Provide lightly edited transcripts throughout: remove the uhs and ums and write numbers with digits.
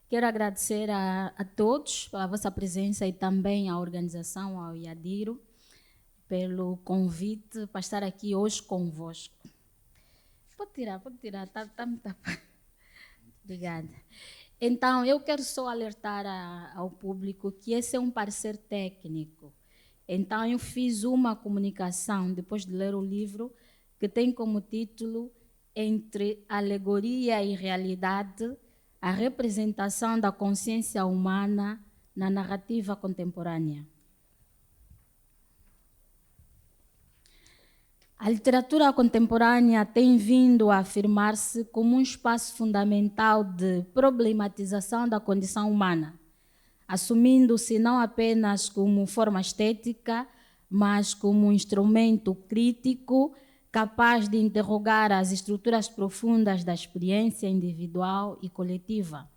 Quero agradecer a todos pela vossa presença e também à organização, ao IADIRO, pelo convite para estar aqui hoje convosco. Pode tirar, tá. Obrigada. Então, eu quero só alertar ao público que esse é um parecer técnico. Então, eu fiz uma comunicação, depois de ler o livro, que tem como título Entre Alegoria e Realidade, a representação da consciência humana na narrativa contemporânea. A literatura contemporânea tem vindo a afirmar-se como um espaço fundamental de problematização da condição humana, assumindo-se não apenas como forma estética, mas como um instrumento crítico capaz de interrogar as estruturas profundas da experiência individual e coletiva.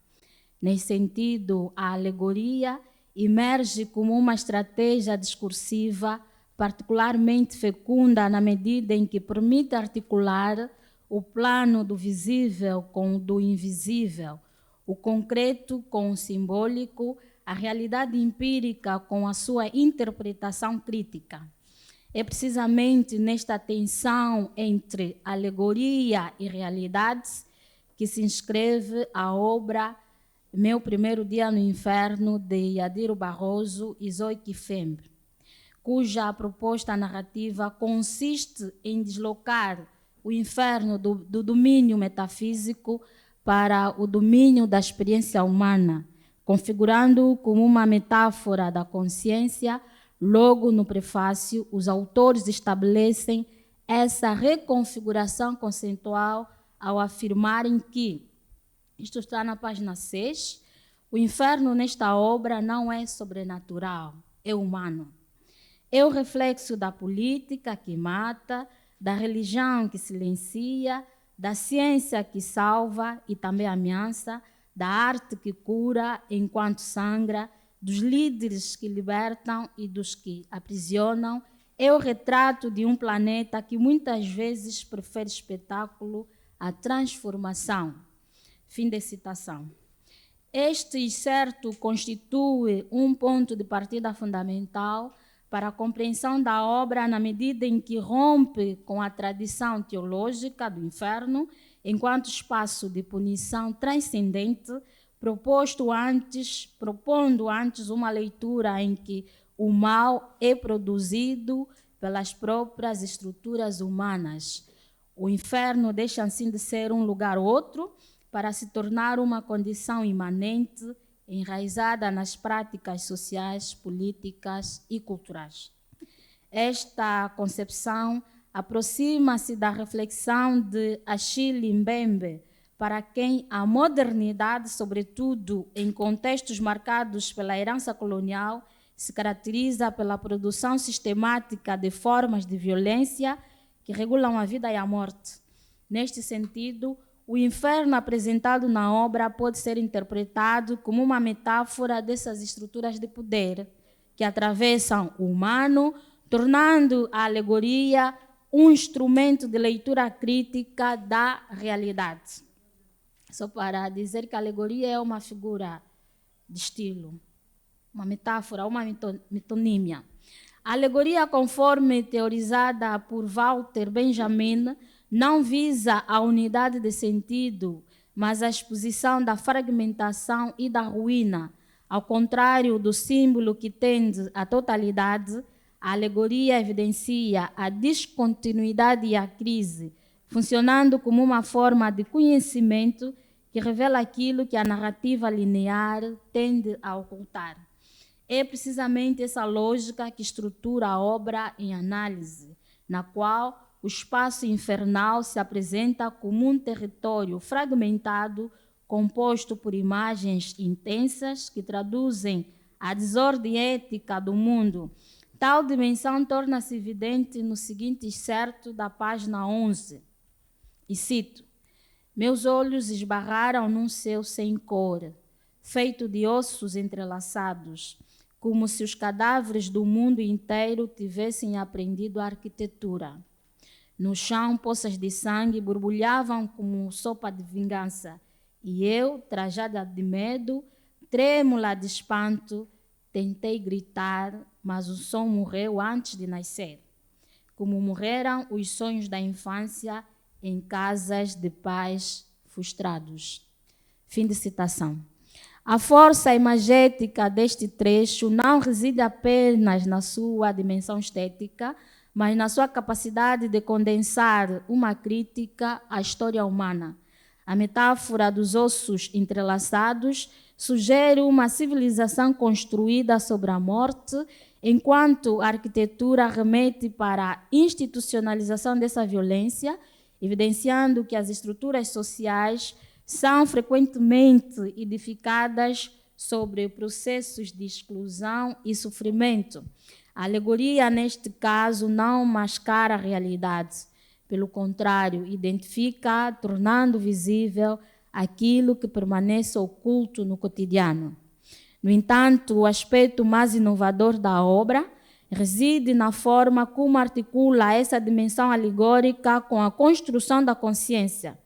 Nesse sentido, a alegoria emerge como uma estratégia discursiva particularmente fecunda na medida em que permite articular o plano do visível com o do invisível, o concreto com o simbólico, a realidade empírica com a sua interpretação crítica. É precisamente nesta tensão entre alegoria e realidades que se inscreve a obra Meu Primeiro Dia no Inferno, de Yadiro Barroso e Zoe Kifembe, cuja proposta narrativa consiste em deslocar o inferno do domínio metafísico para o domínio da experiência humana, configurando-o como uma metáfora da consciência. Logo no prefácio, os autores estabelecem essa reconfiguração conceitual ao afirmarem que, isto está na página 6, o inferno nesta obra não é sobrenatural, é humano. É o reflexo da política que mata, da religião que silencia, da ciência que salva e também ameaça, da arte que cura enquanto sangra, dos líderes que libertam e dos que aprisionam. É o retrato de um planeta que muitas vezes prefere espetáculo à transformação. Fim de citação. Este, certo, constitui um ponto de partida fundamental para a compreensão da obra na medida em que rompe com a tradição teológica do inferno enquanto espaço de punição transcendente, propondo antes uma leitura em que o mal é produzido pelas próprias estruturas humanas. O inferno deixa assim de ser um lugar outro para se tornar uma condição imanente, enraizada nas práticas sociais, políticas e culturais. Esta concepção aproxima-se da reflexão de Achille Mbembe, para quem a modernidade, sobretudo em contextos marcados pela herança colonial, se caracteriza pela produção sistemática de formas de violência que regulam a vida e a morte. Neste sentido, o inferno apresentado na obra pode ser interpretado como uma metáfora dessas estruturas de poder que atravessam o humano, tornando a alegoria um instrumento de leitura crítica da realidade. Só para dizer que a alegoria é uma figura de estilo, uma metáfora, uma metonímia. A alegoria, conforme teorizada por Walter Benjamin, não visa a unidade de sentido, mas a exposição da fragmentação e da ruína. Ao contrário do símbolo que tende à totalidade, a alegoria evidencia a descontinuidade e a crise, funcionando como uma forma de conhecimento que revela aquilo que a narrativa linear tende a ocultar. É precisamente essa lógica que estrutura a obra em análise, na qual o espaço infernal se apresenta como um território fragmentado, composto por imagens intensas que traduzem a desordem ética do mundo. Tal dimensão torna-se evidente no seguinte excerto da página 11, e cito: meus olhos esbarraram num céu sem cor, feito de ossos entrelaçados, como se os cadáveres do mundo inteiro tivessem aprendido a arquitetura. No chão, poças de sangue borbulhavam como sopa de vingança, E eu, trajada de medo, trêmula de espanto, tentei gritar, mas o som morreu antes de nascer. Como morreram os sonhos da infância em casas de pais frustrados. Fim de citação. A força imagética deste trecho não reside apenas na sua dimensão estética, mas na sua capacidade de condensar uma crítica à história humana. A metáfora dos ossos entrelaçados sugere uma civilização construída sobre a morte, enquanto a arquitetura remete para a institucionalização dessa violência, evidenciando que as estruturas sociais são frequentemente edificadas sobre processos de exclusão e sofrimento. A alegoria, neste caso, não mascara a realidade. Pelo contrário, identifica, tornando visível aquilo que permanece oculto no cotidiano. No entanto, o aspecto mais inovador da obra reside na forma como articula essa dimensão alegórica com a construção da consciência.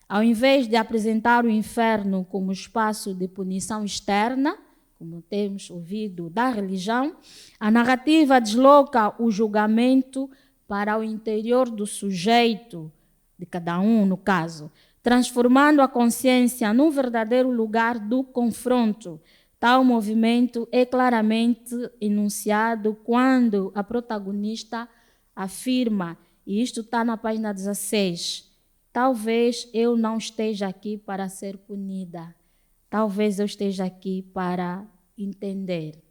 Ao invés de apresentar o inferno como espaço de punição externa, como temos ouvido da religião, a narrativa desloca o julgamento para o interior do sujeito, de cada um, no caso, transformando a consciência num verdadeiro lugar do confronto. Tal movimento é claramente enunciado quando a protagonista afirma, e isto está na página 16, talvez eu não esteja aqui para ser punida, talvez eu esteja aqui para entender.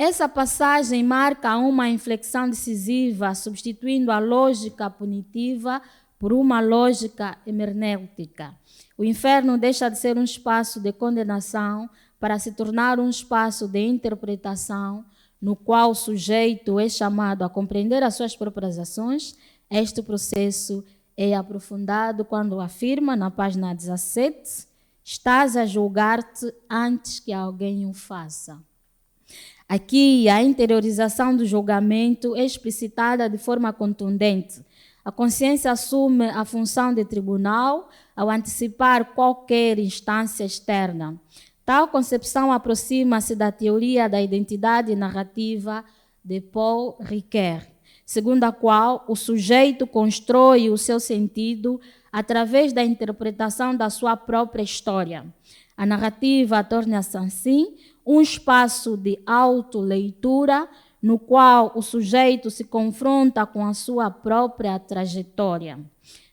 Essa passagem marca uma inflexão decisiva, substituindo a lógica punitiva por uma lógica hermenêutica. O inferno deixa de ser um espaço de condenação para se tornar um espaço de interpretação, no qual o sujeito é chamado a compreender as suas próprias ações. Este processo é aprofundado quando afirma, na página 17, estás a julgar-te antes que alguém o faça. Aqui, a interiorização do julgamento é explicitada de forma contundente. A consciência assume a função de tribunal ao antecipar qualquer instância externa. Tal concepção aproxima-se da teoria da identidade narrativa de Paul Ricoeur, segundo a qual o sujeito constrói o seu sentido através da interpretação da sua própria história. A narrativa torna-se assim um espaço de autoleitura no qual o sujeito se confronta com a sua própria trajetória.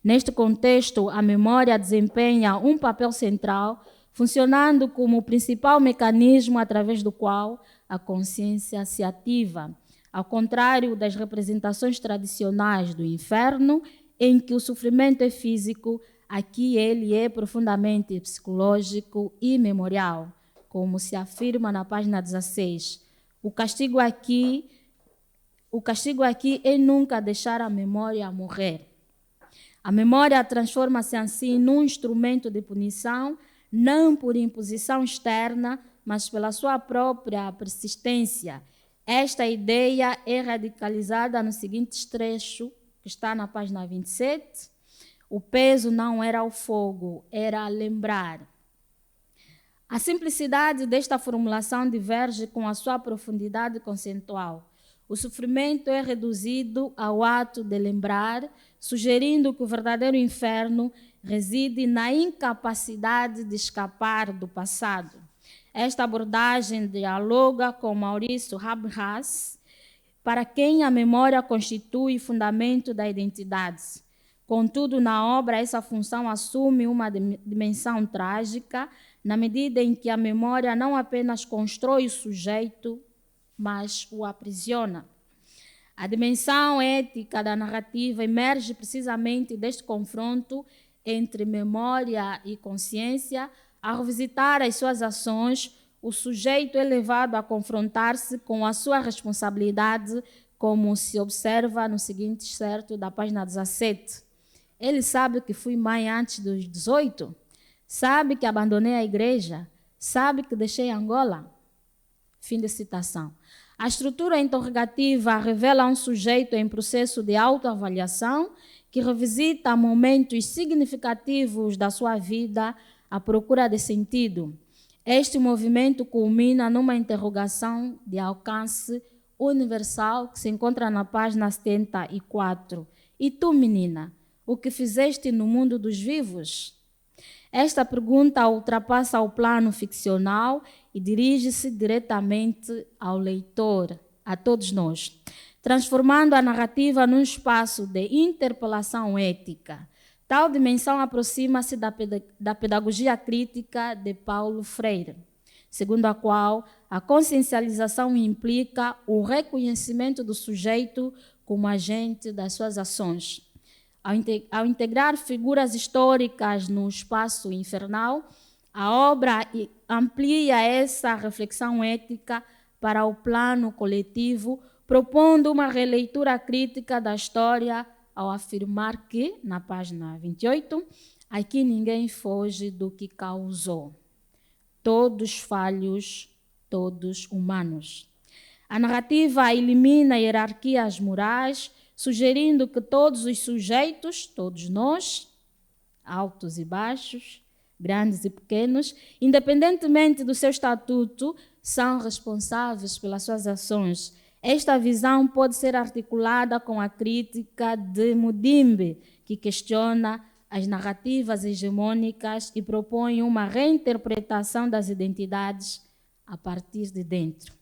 Neste contexto, a memória desempenha um papel central, funcionando como o principal mecanismo através do qual a consciência se ativa. Ao contrário das representações tradicionais do inferno, em que o sofrimento é físico, aqui ele é profundamente psicológico e memorial, como se afirma na página 16. O castigo aqui é nunca deixar a memória morrer. A memória transforma-se assim num instrumento de punição, não por imposição externa, mas pela sua própria persistência. Esta ideia é radicalizada no seguinte trecho, que está na página 27. O peso não era o fogo, era lembrar. A simplicidade desta formulação diverge com a sua profundidade conceitual. O sofrimento é reduzido ao ato de lembrar, sugerindo que o verdadeiro inferno reside na incapacidade de escapar do passado. Esta abordagem dialoga com Maurice Habras, para quem a memória constitui fundamento da identidade. Contudo, na obra, essa função assume uma dimensão trágica, na medida em que a memória não apenas constrói o sujeito, mas o aprisiona. A dimensão ética da narrativa emerge precisamente deste confronto entre memória e consciência. Ao revisitar as suas ações, o sujeito é levado a confrontar-se com a sua responsabilidade, como se observa no seguinte excerto da página 17. Ele sabe que fui mãe antes dos 18? Sabe que abandonei a igreja? Sabe que deixei Angola? Fim de citação. A estrutura interrogativa revela um sujeito em processo de autoavaliação que revisita momentos significativos da sua vida à procura de sentido. Este movimento culmina numa interrogação de alcance universal que se encontra na página 74. E tu, menina, o que fizeste no mundo dos vivos? Esta pergunta ultrapassa o plano ficcional e dirige-se diretamente ao leitor, a todos nós, transformando a narrativa num espaço de interpelação ética. Tal dimensão aproxima-se da pedagogia crítica de Paulo Freire, segundo a qual a consciencialização implica o reconhecimento do sujeito como agente das suas ações. Ao integrar figuras históricas no espaço infernal, a obra amplia essa reflexão ética para o plano coletivo, propondo uma releitura crítica da história ao afirmar que, na página 28, aqui ninguém foge do que causou. Todos falhos, todos humanos. A narrativa elimina hierarquias morais, sugerindo que todos os sujeitos, todos nós, altos e baixos, grandes e pequenos, independentemente do seu estatuto, são responsáveis pelas suas ações. Esta visão pode ser articulada com a crítica de Mudimbe, que questiona as narrativas hegemônicas e propõe uma reinterpretação das identidades a partir de dentro.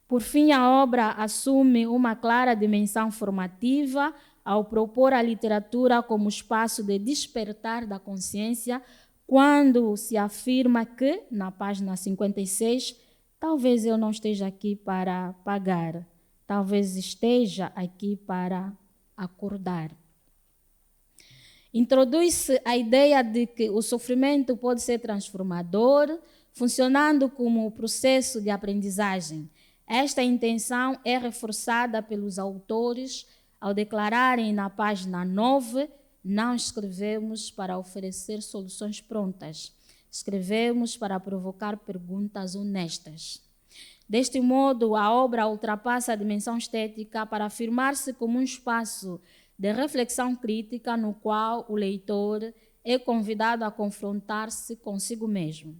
Por fim, a obra assume uma clara dimensão formativa ao propor a literatura como espaço de despertar da consciência, quando se afirma que, na página 56, talvez eu não esteja aqui para pagar, talvez esteja aqui para acordar. Introduz-se a ideia de que o sofrimento pode ser transformador, funcionando como processo de aprendizagem. Esta intenção é reforçada pelos autores ao declararem na página 9: não escrevemos para oferecer soluções prontas, escrevemos para provocar perguntas honestas. Deste modo, a obra ultrapassa a dimensão estética para afirmar-se como um espaço de reflexão crítica no qual o leitor é convidado a confrontar-se consigo mesmo.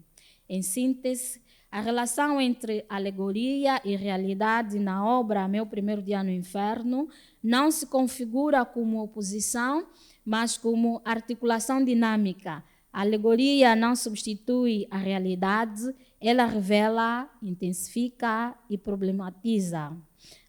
Em síntese, a relação entre alegoria e realidade na obra Meu Primeiro Dia no Inferno não se configura como oposição, mas como articulação dinâmica. A alegoria não substitui a realidade, ela revela, intensifica e problematiza.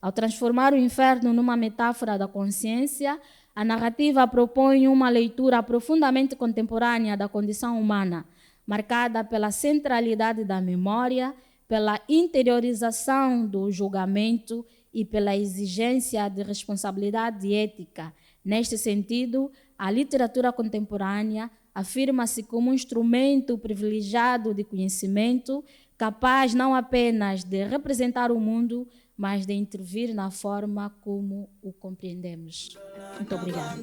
Ao transformar o inferno numa metáfora da consciência, a narrativa propõe uma leitura profundamente contemporânea da condição humana, marcada pela centralidade da memória, pela interiorização do julgamento e pela exigência de responsabilidade ética. Neste sentido, a literatura contemporânea afirma-se como um instrumento privilegiado de conhecimento, capaz não apenas de representar o mundo, mas de intervir na forma como o compreendemos. Muito obrigada.